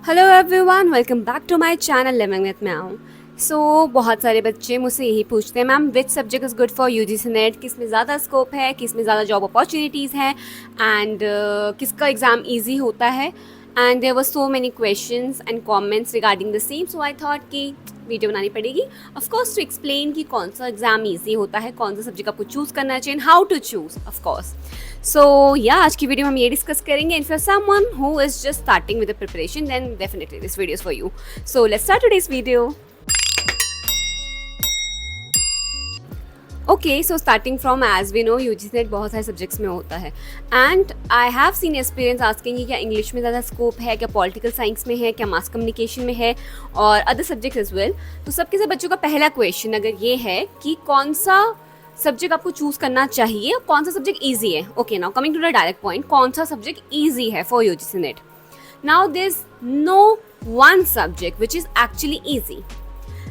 Hello everyone, welcome back to my channel living with meow. बहुत सारे बच्चे मुझसे यही पूछते हैं, ma'am which subject is good for UGC NET, किस में ज़्यादा स्कोप है, किस में ज़्यादा जॉब अपॉर्चुनिटीज़ हैं एंड किसका एग्ज़ाम ईजी होता है। And there were so many questions and comments regarding the same, so I thought कि वीडियो बनानी पड़ेगी ऑफ कोर्स टू एक्सप्लेन कि कौन सा एग्ज़ाम ईजी होता है, कौन सा सब्जेक्ट आपको चूज़ करना चाहिए, how to choose of course. आज की वीडियो में हम ये डिस्कस करेंगे। And for someone who is just starting with the preparation, then definitely this video is for you. So let's start today's video. Okay, so starting from as we know UGC NET बहुत सारे subjects में होता है and I have seen experience asking क्या English में ज़्यादा scope है, क्या पॉलिटिकल साइंस में है, क्या मास कम्युनिकेशन में है और अदर सब्जेक्ट्स एज वेल। तो सबके सब बच्चों का पहला क्वेश्चन अगर ये है कि कौन सा सब्जेक्ट आपको चूज़ करना चाहिए, कौन सा सब्जेक्ट ईजी है। Okay, now coming to the direct point, कौन सा सब्जेक्ट ईजी है for UGC NET. Now there is no one subject which is actually easy.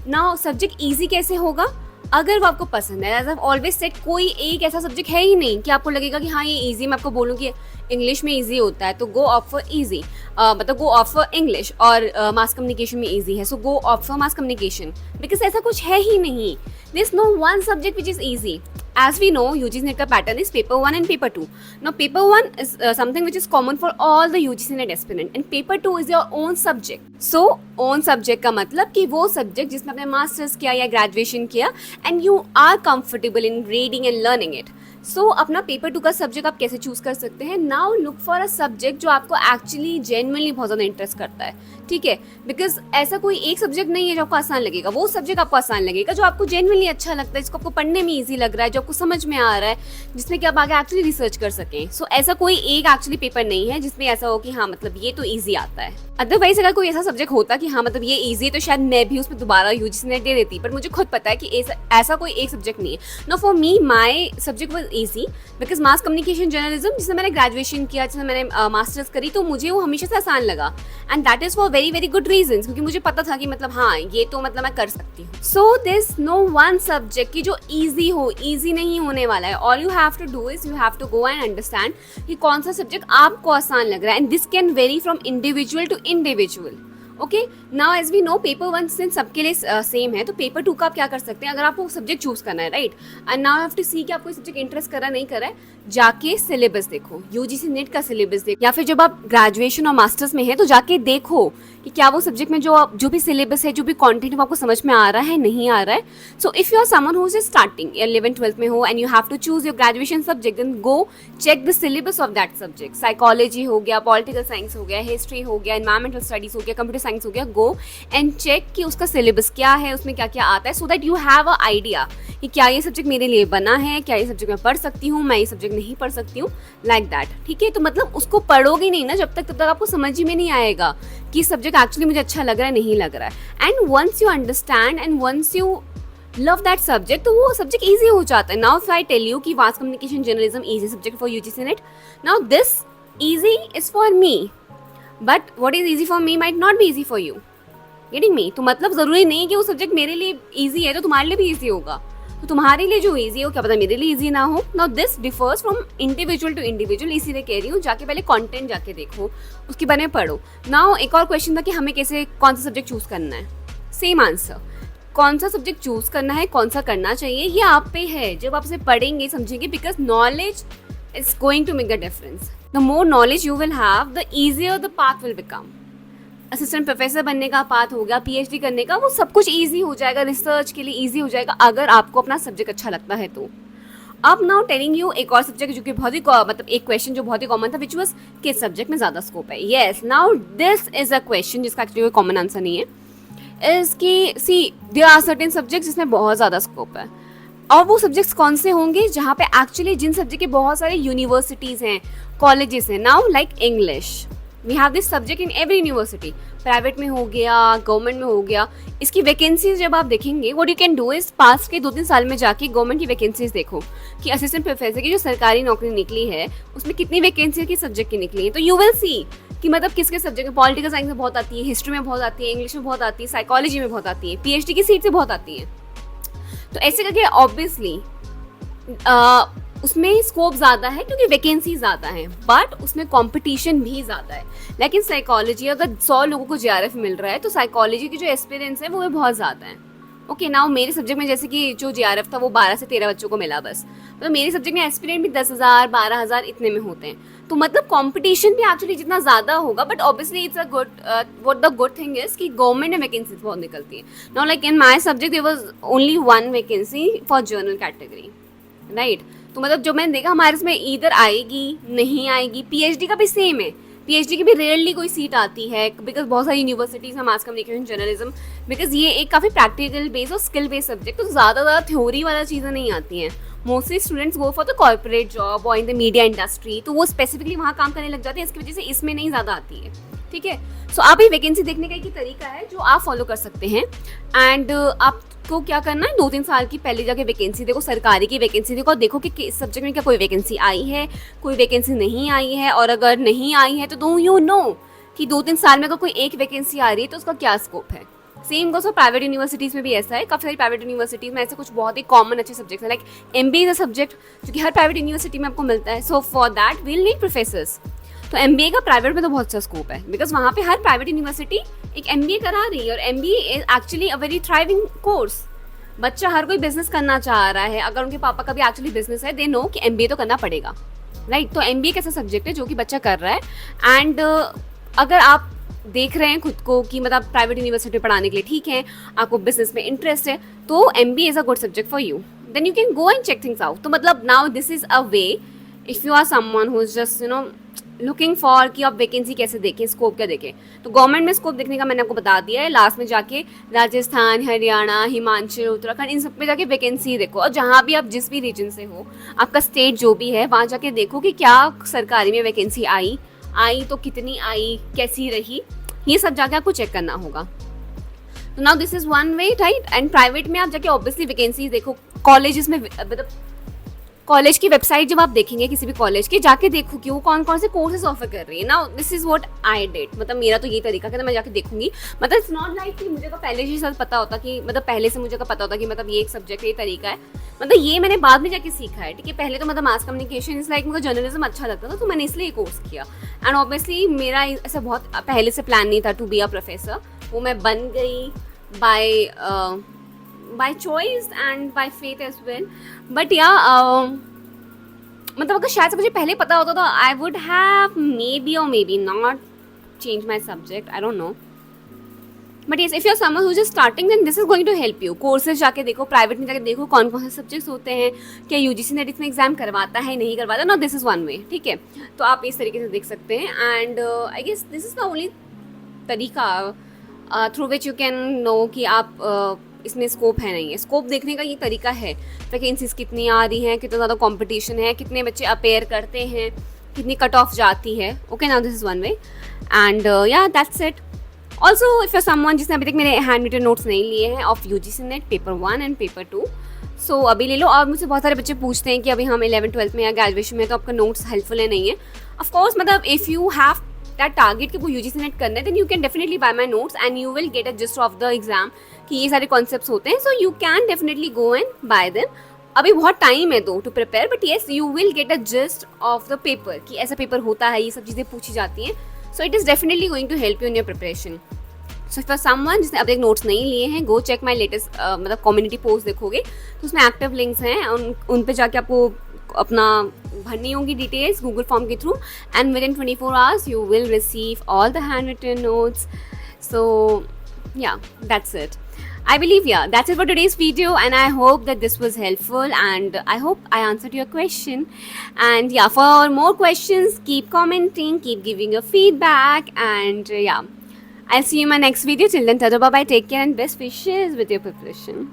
Now subject easy कैसे होगा, अगर वो आपको पसंद है। एज आई ऑलवेज सेड, कोई एक ऐसा सब्जेक्ट है ही नहीं कि आपको लगेगा कि हाँ ये ईजी। मैं आपको बोलूँ कि इंग्लिश में ईजी होता है तो गो ऑफ फॉर ईजी, मतलब गो ऑफ फॉर इंग्लिश, और मास कम्युनिकेशन में ईजी है so go off for mass communication, because ऐसा कुछ है ही नहीं। There is no one subject which is easy. As we know, UGC NET का pattern is paper 1 and paper 2. Now paper 1 is something which is common for all the UGC NET aspirant and paper 2 is your own subject. So own subject का मतलब कि वो subject जिसमें आपने masters किया या graduation किया and you are comfortable in reading and learning it. So अपना पेपर 2 का सब्जेक्ट आप कैसे चूज कर सकते हैं। Now look for a subject जो आपको एक्चुअली जेन्युइनली बहुत ज़्यादा इंटरेस्ट करता है, ठीक है। बिकॉज ऐसा कोई एक सब्जेक्ट नहीं है जो आपको आसान लगेगा, वो सब्जेक्ट आपको आसान लगेगा जो आपको जेन्युइनली अच्छा लगता है, जिसको आपको पढ़ने में ईजी लग रहा है, जो आपको समझ में आ रहा है, जिसमें कि आप आगे एक्चुअली रिसर्च कर सकें। सो ऐसा कोई एक एक्चुअली पेपर नहीं है जिसमें ऐसा हो कि हाँ मतलब ये तो ईजी आता है। अदरवाइज अगर कोई ऐसा सब्जेक्ट होता कि हाँ मतलब ये ईजी है तो शायद मैं भी उसमें दोबारा यूजीसी नेट दे देती, पर मुझे खुद पता है कि ऐसा कोई एक सब्जेक्ट नहीं है। No, for me my subject was easy because mass communication journalism, जिसमें मैंने ग्रेजुएशन किया, जिसमें मैंने मास्टर्स करी, तो मुझे वो हमेशा से आसान लगा and that is for very very good reason, क्योंकि मुझे पता था कि मतलब हाँ ये तो मतलब मैं कर सकती हूँ। So this no one subject की जो ईजी हो, ईजी नहीं होने वाला है। All you have to do is you have to go and understand कि कौन सा सब्जेक्ट आपको आसान लग रहा है and this can vary from individual to individual. Okay, now as we know paper 1 since सबके लिए सेम है, तो पेपर 2 का आप क्या कर सकते हैं, अगर आपको सब्जेक्ट चूज करना है, right, and now have to see कि आपको सब्जेक्ट इंटरेस्ट कर रहा है नहीं कर रहा है, जाके सिलेबस देखो, यूजीसी नेट का सिलेबस देखो, या फिर जब आप ग्रेजुएशन और मास्टर्स में है तो जाके देखो कि क्या वो सब्जेक्ट में जो भी सिलेबस है, जो भी कंटेंट है, वो आपको समझ में आ रहा है नहीं आ रहा है। So if you are someone who is starting 11th-12th में हो and you have to choose your graduation subject, then go check the syllabus of that subject. Psychology हो गया, पॉलिटिकल साइंस हो गया, हिस्ट्री हो गया, एनवायरमेंटल स्टडीज हो गया, कंप्यूटर साइंस हो गया, गो एंड चेक कि उसका सिलेबस क्या है, उसमें क्या क्या आता है, so that you have a idea कि क्या ये सब्जेक्ट मेरे लिए बना है, क्या ये सब्जेक्ट मैं पढ़ सकती हूँ, मैं ये सब्जेक्ट नहीं पढ़ सकती हूँ, लाइक दैट, ठीक है। तो मतलब उसको पढ़ोगे नहीं ना जब तक आपको समझ ही में नहीं आएगा कि सब्जेक्ट एक्चुअली मुझे अच्छा लग रहा है नहीं लग रहा है। And once you understand and once you love that subject, तो वो सब्जेक्ट ईजी हो जाता है। Now if I tell you कि mass communication journalism easy subject for UGC NET, now this easy is for me, but what is easy for me might not be easy for you, getting me. तो मतलब जरूरी नहीं है कि वो subject मेरे लिए ईजी है तो तुम्हारे लिए भी ईजी होगा, तो तुम्हारे लिए जो ईजी हो क्या पता मेरे लिए ईजी ना हो। Now this differs from individual to individual, इसीलिए कह रही हूँ जाके पहले कंटेंट जाके देखो, उसके बारे में पढ़ो। नाउ एक और क्वेश्चन था कि हमें कैसे कौन सा सब्जेक्ट चूज करना है। सेम आंसर, कौन सा सब्जेक्ट चूज करना है, कौन सा करना चाहिए, ये आप पे है। जब आप इसे पढ़ेंगे समझेंगे, because knowledge is going to make the difference. The more knowledge you will have, the easier the path will become. Assistant professor बनने का पाथ हो गया, पीएचडी करने का, वो सब कुछ ईजी हो जाएगा, रिसर्च के लिए ईजी हो जाएगा अगर आपको अपना सब्जेक्ट अच्छा लगता है तो। अब नाउ टेलिंग यू एक और सब्जेक्ट जो कि बहुत ही मतलब एक क्वेश्चन जो बहुत ही कॉमन था, विच वाज किस सब्जेक्ट में ज़्यादा स्कोप है। Yes, now this is a question जिसका एक्चुअली कोई कॉमन आंसर नहीं है। इज कि सी देयर आर सर्टेन सब्जेक्ट जिसमें बहुत ज़्यादा स्कोप है, और वो सब्जेक्ट्स कौन से होंगे जहाँ पे एक्चुअली जिन सब्जेक्ट के बहुत सारे यूनिवर्सिटीज़ हैं, कॉलेजेस हैं। Now like English, we have this subject in every university, private में हो गया, गवर्नमेंट में हो गया। इसकी वैकेंसीज जब आप देखेंगे, what you can do is pass के 2-3 साल में जाके गवर्नमेंट की वैकेंसीज देखो कि असिस्टेंट प्रोफेसर की जो सरकारी नौकरी निकली है उसमें कितनी वैकेंसी किस सब्जेक्ट की निकली है, तो यू विल सी कि मतलब किसके सब्जेक्ट में। पॉलिटिकल साइंस में बहुत आती है, हिस्ट्री में बहुत आती है, इंग्लिश में बहुत आती है, साइकोलॉजी में बहुत आती है, पीएचडी की सीट से बहुत आती है। तो ऐसे करके ऑब्वियसली उसमें स्कोप ज़्यादा है क्योंकि वैकेंसी ज़्यादा है, बट उसमें कंपटीशन भी ज़्यादा है। लेकिन साइकोलॉजी अगर 100 लोगों को जेआरएफ मिल रहा है तो साइकोलॉजी की जो एक्सपीरियंस है वो भी बहुत ज़्यादा है। ओके नाउ मेरे सब्जेक्ट में जैसे कि जो जेआरएफ था वो 12 से 13 बच्चों को मिला बस, तो मेरे सब्जेक्ट में एस्पिरेंट भी 10,000 12,000 इतने में होते हैं। तो मतलब कंपटीशन भी एक्चुअली जितना ज़्यादा होगा, but obviously it's a good what the good thing is कि गवर्नमेंट में वैकेंसी बहुत निकलती है। Now like in my subject there was only one vacancy for general category, right. तो मतलब जो मैंने देखा हमारे इसमें इधर आएगी नहीं आएगी। पीएचडी का भी सेम है, पीएचडी की भी रेयरली कोई सीट आती है बिकॉज बहुत सारी यूनिवर्सिटीज़ में मास कम्युनिकेशन जर्नलिज्म, बिकॉज ये एक काफ़ी प्रैक्टिकल बेस्ड और स्किल बेस्ड सब्जेक्ट, तो ज़्यादा थ्योरी वाला चीज़ें नहीं आती हैं। Mostly students go for the corporate job और इन द मीडिया इंडस्ट्री, तो वो स्पेसिफिकली वहाँ काम करने लग जाते हैं, इसकी वजह से इसमें नहीं ज़्यादा आती है। ठीक है, सो आप ये वैकेंसी देखने का एक ही तरीका है जो आप फॉलो कर सकते हैं। एंड आपको क्या करना है, 2-3 साल की पहले जाके वैकेंसी देखो, सरकारी की वैकेंसी देखो और देखो कि इस सब्जेक्ट में क्या कोई वैकेंसी आई है, कोई वैकेंसी नहीं आई है, और अगर नहीं आई है तो डू यू नो कि 2-3 साल में अगर कोई एक वैकेंसी आ रही है तो उसका क्या स्कोप है। Same goes for private universities में भी ऐसा है। काफ़ी सारी प्राइवेट यूनिवर्सिटीज़ में ऐसे कुछ बहुत ही कॉमन अच्छे सब्जेक्ट्स हैं, like MBA is a subject जो कि हर प्राइवेट यूनिवर्सिटी में आपको मिलता है। So for that we'll need professors. तो एमबीए का प्राइवेट में तो बहुत अच्छा स्कोप है, बिकॉज वहाँ पे हर प्राइवेट यूनिवर्सिटी एक एमबीए करा रही है, और MBA is actually a very thriving course. बच्चा हर कोई बिजनेस करना चाह रहा है, अगर उनके पापा का भी एक्चुअली बिजनेस है, दे नो कि एमबीए तो करना पड़ेगा, राइट। तो एमबीए कैसा सब्जेक्ट है जो कि बच्चा कर रहा है। एंड अगर आप देख रहे हैं खुद को कि मतलब प्राइवेट यूनिवर्सिटी पढ़ाने के लिए ठीक है, आपको बिजनेस में इंटरेस्ट है, तो MBA is a good subject for you, then you can go and check things out. तो मतलब now this is a way if you are someone who is just you know looking for कि आप vacancy कैसे देखें, scope क्या देखें। तो government में स्कोप देखने का मैंने आपको बता दिया है। लास्ट में जाके राजस्थान, हरियाणा, हिमाचल, उत्तराखंड, इन सब पे जाके वैकेंसी देखो, और जहाँ भी आप जिस भी रीजन से हो, आपका स्टेट जो भी है, वहाँ जाके देखो कि क्या सरकारी में वैकेंसी आई तो कितनी आई, कैसी रही, ये सब जाके आपको चेक करना होगा। तो now this is one way, right. And private में आप जाके ऑब्वियसली वैकेंसी देखो, कॉलेजेस में मतलब कॉलेज की वेबसाइट जब आप देखेंगे किसी भी कॉलेज की, जाके देखो कि वो कौन कौन से कोर्सेज ऑफर कर रही है। Now this is what I did, मतलब मेरा तो ये तरीका है, मैं जाके देखूंगी। मतलब इट्स नॉट लाइक कि मुझे तो पहले से ही पता होता कि मतलब पहले से मुझे पता होता कि मतलब ये एक सब्जेक्ट है, ये तरीका है, मतलब ये मैंने बाद में जाके सीखा है। ठीक है, पहले तो मतलब मास कम्युनिकेशन इज लाइक मुझे जर्नलिज्म अच्छा लगता था, तो मैंने इसलिए कोर्स किया। एंड ऑब्वियसली मेरा ऐसा बहुत पहले से प्लान नहीं था टू बी अ प्रोफेसर, वो मैं बन गई by choice and by faith as well. But yeah मतलब अगर शायद से मुझे पहले पता होता तो I would have maybe और maybe not change my subject, I don't know. But yes, if you are someone who is just starting then this is going to help you. Courses जाके देखो, private में जाके देखो कौन कौन से subjects होते हैं, क्या यूजीसी नेट इसमें एग्जाम करवाता है नहीं करवाता। No, this is one way, ठीक है। तो आप इस तरीके से देख सकते हैं। And I guess this is the only तरीका through which you can know कि आप इसमें स्कोप है नहीं है। स्कोप देखने का ये तरीका है, वैकेंसीज कितनी आ रही हैं, कितना ज़्यादा कंपटीशन है, कितने बच्चे अपेयर करते हैं, कितनी कट ऑफ जाती है। Okay, now this is one way. And या that's it. Also if you someone जिसने अभी तक मेरे हैंड रिटन नोट्स नहीं लिए हैं of UGC net paper 1 and paper 2, सो अभी ले लो। और मुझसे बहुत सारे बच्चे पूछते हैं कि अभी हम 11th-12th में या ग्रेजुएशन में, तो आपका नोट्स हेल्पफुल है नहीं है। ऑफकोर्स मतलब if you have that target कि वो यूजीसी नेट करना है, then you can definitely buy my notes and you will get a gist of the exam कि ये सारे कॉन्सेप्ट्स होते हैं। So you can definitely go and buy them. अभी बहुत टाइम है to prepare, but yes you will get a gist of the paper कि ऐसा पेपर होता है, ये सब चीज़ें पूछी जाती हैं। So it is definitely going to help you in your preparation. So for someone जिसने अब तक नोट्स नहीं लिए हैं, गो चेक माई लेटेस्ट मतलब कम्युनिटी पोस्ट देखोगे तो उसमें एक्टिव लिंक्स हैं, उन पे जाके आपको अपना भरनी होंगी डिटेल्स गूगल फॉर्म के through, and with in 24 hours you will receive all the handwritten notes. So yeah, that's it. I believe that's it for today's video, and I hope that this was helpful, and I hope I answered your question. And yeah, for more questions, keep commenting, keep giving your feedback, and I'll see you in my next video. Till then, tada bye bye, take care, and best wishes with your preparation.